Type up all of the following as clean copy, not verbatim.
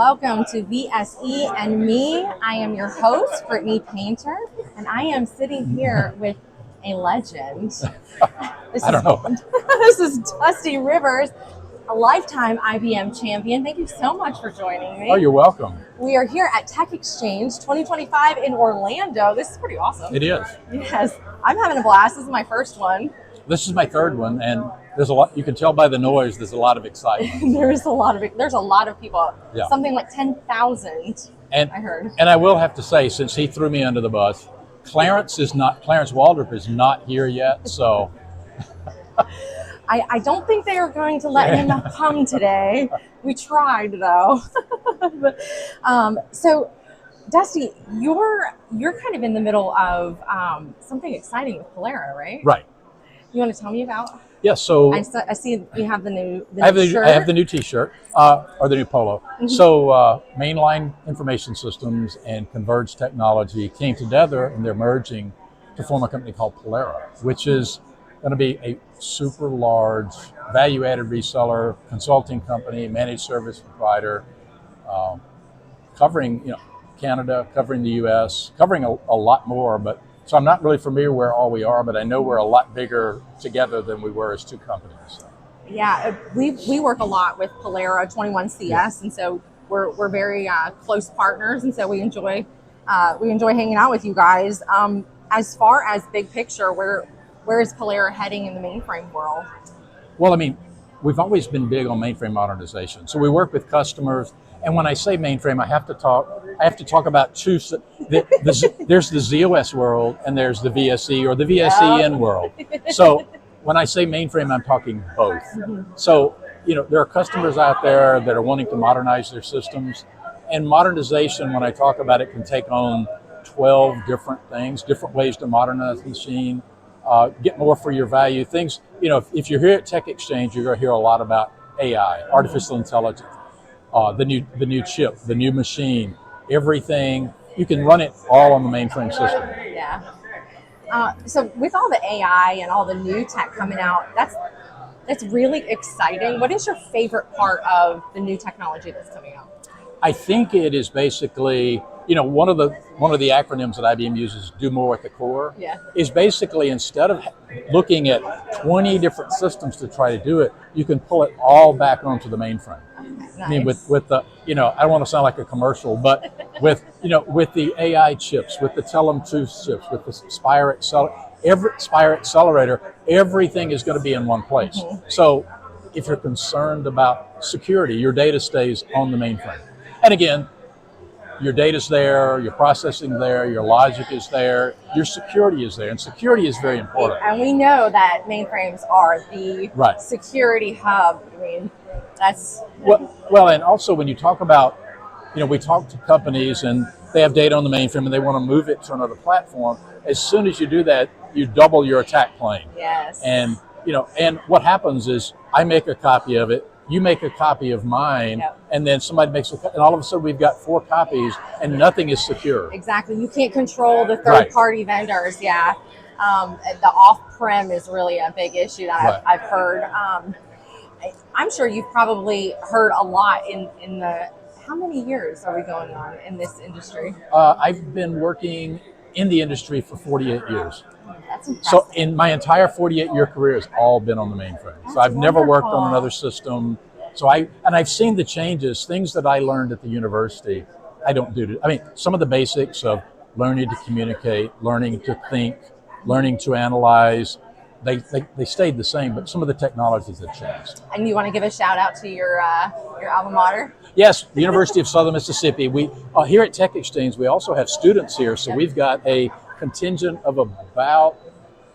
welcome to VSEnMe. I am your host, Brittney Painter, and I am sitting here with a legend. I don't know. This is Dusty Rivers, a lifetime IBM champion. Thank you so much for joining me. Oh, you're welcome. We are here at TechXchange 2025 in Orlando. This is pretty awesome. It is. Yes, I'm having a blast. This is my first one. This is my third one, and there's a lot. You can tell by the noise. There's a lot of excitement. There's a lot of people. Yeah. Something like 10,000. And I heard. And I will have to say, since he threw me under the bus, Clarence Waldrop is not here yet. So I don't think they are going to let him come today. We tried though. So, Dusty, you're kind of in the middle of something exciting with Pellera, right? right. You want to tell me about? Yes. So I see you have the new shirt. I have the new T-shirt or the new polo. Mm-hmm. So Mainline Information Systems and Converged Technology came together, and they're merging to form a company called Pellera, which is going to be a super large value-added reseller, consulting company, managed service provider, covering Canada, covering the U.S., covering a lot more. But so I'm not really familiar where all we are, but I know we're a lot bigger together than we were as two companies. So. Yeah, we work a lot with Pellera 21CS, and so we're very close partners, and so we enjoy hanging out with you guys. As far as big picture, where is Pellera heading in the mainframe world? Well, I mean, we've always been big on mainframe modernization. So we work with customers, and when I say mainframe, I have to talk about two. There's the ZOS world, and there's the VSE or the VSEn world. So when I say mainframe, I'm talking both. Mm-hmm. So there are customers out there that are wanting to modernize their systems, and modernization, when I talk about it, can take on 12 different things, different ways to modernize the machine. Get more for your value. Things, if you're here at TechXchange, you're going to hear a lot about AI, artificial intelligence, the new chip, the new machine, everything. You can run it all on the mainframe system. Yeah. So with all the AI and all the new tech coming out, that's really exciting. What is your favorite part of the new technology that's coming out? I think it is basically, one of the acronyms that IBM uses, do more at the core, is basically instead of looking at 20 different systems to try to do it, you can pull it all back onto the mainframe. Nice. I mean, with the, I don't want to sound like a commercial, but with the AI chips, with the Telum-2 chips, with the Spire Accelerator, everything is going to be in one place. Mm-hmm. So if you're concerned about security, your data stays on the mainframe. And again, your data's there, your processing there, your logic is there, your security is there, and security is very important. And we know that mainframes are the security hub. I mean, that's... Well, and also when you talk about, we talk to companies and they have data on the mainframe and they want to move it to another platform. As soon as you do that, you double your attack plane. Yes. And, and what happens is I make a copy of it, you make a copy of mine, and then somebody makes and all of a sudden we've got 4 copies and nothing is secure. Exactly. You can't control the third-party vendors. Yeah. The off-prem is really a big issue that I've heard. I'm sure you've probably heard a lot in the, how many years are we going on in this industry? I've been working in the industry for 48 years. That's impressive. So in my entire 48-year career has all been on the mainframe. So I've never worked on another system. So I've seen the changes, things that I learned at the university, I don't do. I mean, some of the basics of learning to communicate, learning to think, learning to analyze, they stayed the same, but some of the technologies have changed. And you want to give a shout out to your alma mater? Yes, the University of Southern Mississippi. We here at TechXchange, we also have students here, so we've got a contingent of about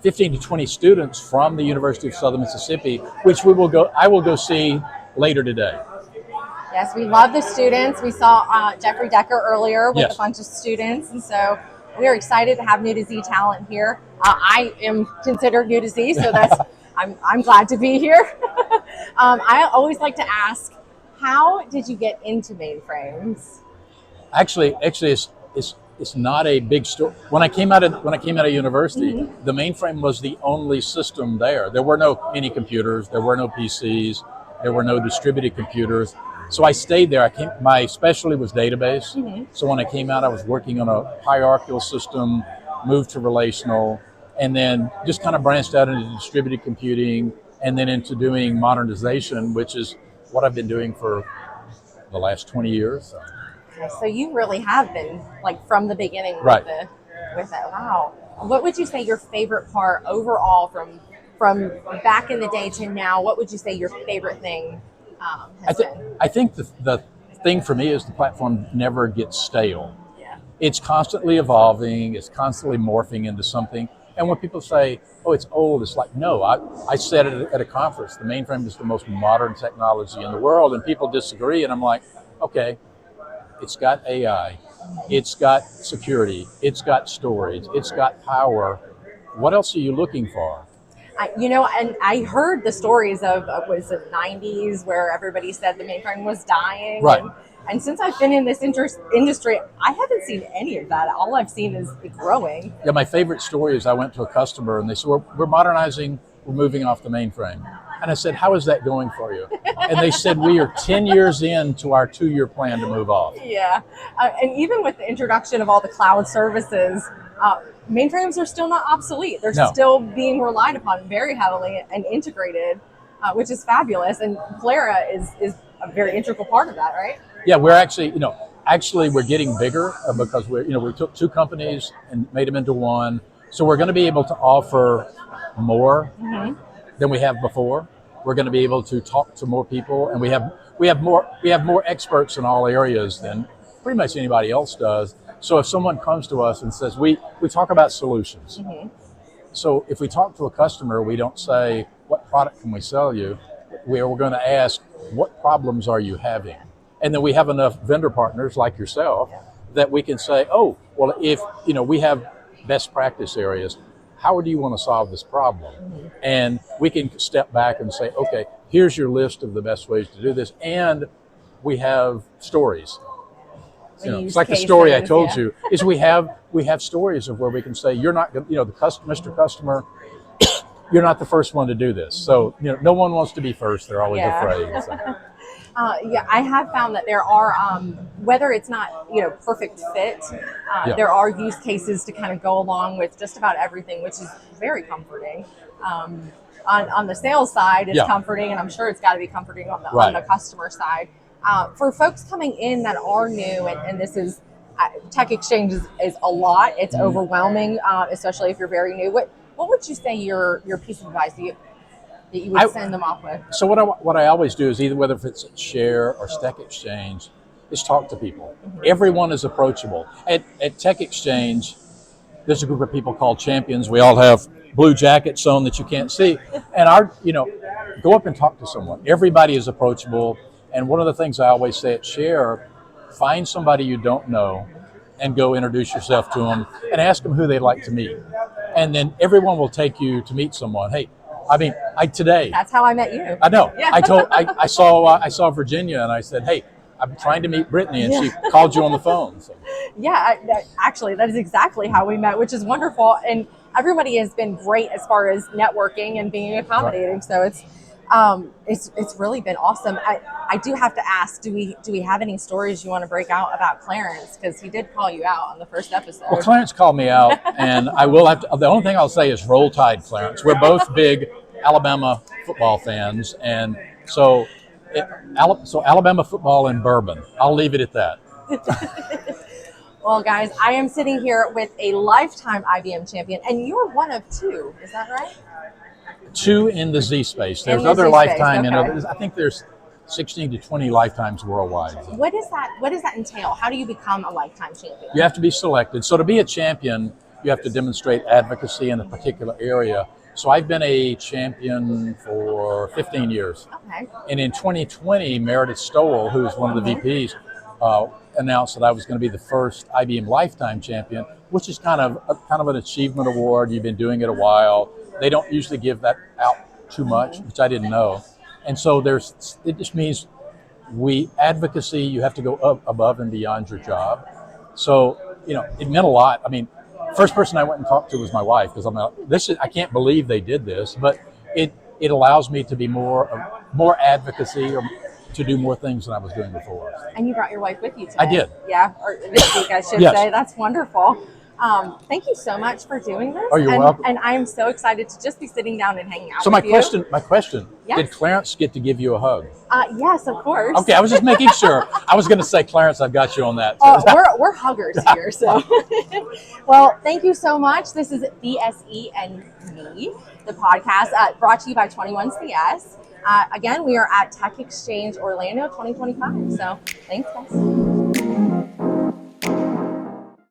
15 to 20 students from the University of Southern Mississippi, which I will go see later today. Yes, we love the students. We saw Jeffrey Decker earlier with a bunch of students, and so we are excited to have new to Z talent here. I am considered new to Z, so I'm glad to be here. I always like to ask, how did you get into mainframes? Actually, it's not a big story. When I came out of university, the mainframe was the only system there. There were no mini computers, there were no PCs, there were no distributed computers. So I stayed there. My specialty was database. So when I came out, I was working on a hierarchical system, moved to relational, and then just kind of branched out into distributed computing and then into doing modernization, which is what I've been doing for the last 20 years. So you really have been like from the beginning with Right. with it. Wow. What would you say your favorite part overall from back in the day to now? What would you say your favorite thing has been? I think the thing for me is the platform never gets stale. Yeah. It's constantly evolving. It's constantly morphing into something. And when people say, "Oh, it's old," it's like, no. I said it at a conference. The mainframe is the most modern technology in the world, and people disagree. And I'm like, okay, it's got AI, it's got security, it's got storage, it's got power. What else are you looking for? And I heard the stories of was it 90s where everybody said the mainframe was dying. Right. And since I've been in this industry, I haven't seen any of that. All I've seen is it growing. Yeah, my favorite story is I went to a customer and they said, we're modernizing, we're moving off the mainframe. And I said, how is that going for you? And they said, we are 10 years into our 2-year plan to move off. Yeah. And even with the introduction of all the cloud services, mainframes are still not obsolete. They're still being relied upon very heavily and integrated, which is fabulous. And Pellera is a very integral part of that, right? Yeah, we're actually, we're getting bigger because we took 2 companies and made them into one. So we're going to be able to offer more than we have before. We're going to be able to talk to more people, and we have more experts in all areas than pretty much anybody else does. So if someone comes to us and says, we talk about solutions. So if we talk to a customer, we don't say, what product can we sell you? We're going to ask, what problems are you having? And then we have enough vendor partners like yourself that we can say, oh, well, if we have best practice areas, how do you want to solve this problem? And we can step back and say, okay, here's your list of the best ways to do this. And we have stories. It's like the story I told you is we have stories of where we can say, you're not, Mr. Customer, you're not the first one to do this. So, no one wants to be first. They're always afraid. So. I have found that there are, whether it's not, perfect fit, there are use cases to kind of go along with just about everything, which is very comforting. On the sales side, it's comforting, and I'm sure it's got to be comforting on the customer side. For folks coming in that are new, and this is, TechXchange is a lot. It's overwhelming, especially if you're very new. What would you say your piece of advice that you would send them off with? So what I always do is whether if it's Share or TechXchange, is talk to people. Everyone is approachable. At TechXchange, there's a group of people called champions. We all have blue jackets on that you can't see. And go up and talk to someone. Everybody is approachable. And one of the things I always say at Share, find somebody you don't know and go introduce yourself to them and ask them who they'd like to meet. And then everyone will take you to meet someone. Hey, today. That's how I met you. I know. Yeah. I saw Virginia, and I said, "Hey, I'm trying to meet Brittney," and she called you on the phone. So. Yeah, actually, that is exactly how we met, which is wonderful. And everybody has been great as far as networking and being accommodating. Right. So it's really been awesome. I do have to ask, do we have any stories you want to break out about Clarence? Because he did call you out on the first episode. Well, Clarence called me out, and I will have to. The only thing I'll say is roll tide, Clarence. We're both big Alabama football fans, and so Alabama football and bourbon. I'll leave it at that. Well, guys, I am sitting here with a lifetime IBM champion, and you're one of 2. Is that right? 2 in the Z space. There's other lifetime in others. I think there's 16 to 20 lifetimes worldwide. What does that entail? How do you become a lifetime champion? You have to be selected. So to be a champion, you have to demonstrate advocacy in a particular area. So I've been a champion for 15 years. Okay. And in 2020, Meredith Stowell, who is one of the VPs, announced that I was going to be the first IBM lifetime champion, which is kind of an achievement award. You've been doing it a while. They don't usually give that out too much, which I didn't know. And so it just means advocacy, you have to go up above and beyond your job. So, it meant a lot. I mean, first person I went and talked to was my wife, because I'm like, I can't believe they did this, but it allows me to be more advocacy, to do more things than I was doing before. And you brought your wife with you today. I did. Yeah, or this week I should Yes. say. That's wonderful. Thank you so much for doing this. Oh, you're welcome. And I'm so excited to just be sitting down and hanging out So with my question, Yes. did Clarence get to give you a hug? Yes, of course. Okay, I was just making sure. I was going to say, Clarence, I've got you on that. We're huggers here. So, well, thank you so much. This is VSEnMe, the podcast brought to you by 21CS. Again, we are at Tech Exchange Orlando 2025. So, thanks, guys.